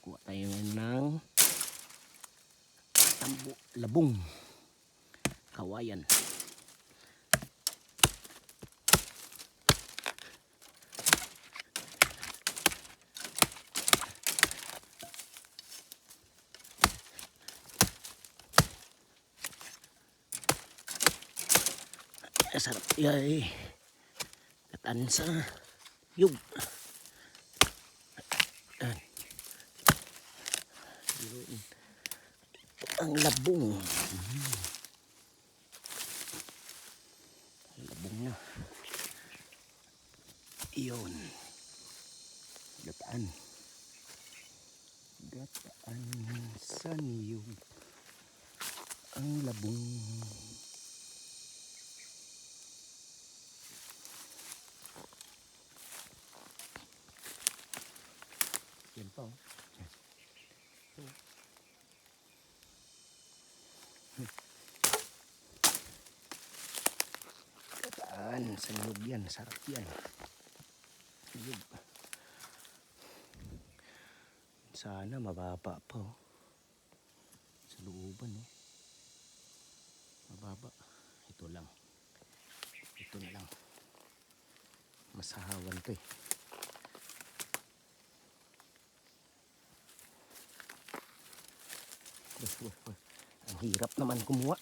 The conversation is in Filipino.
Kuha tayo ngayon ng labong kawayan. Sarap yay. Kataan sa yug. Ang labong. Labong na. Iyon. Gataan. Gataan sa niyog. Ang labong. Yan pa oh. Gataan sa niyog yan. Sarap yan. Niyog. Sana mababa pa oh. Sa looban oh. Mababa. Ito lang. Ito na lang. Masahawan to eh. Ang hirap naman kumuha.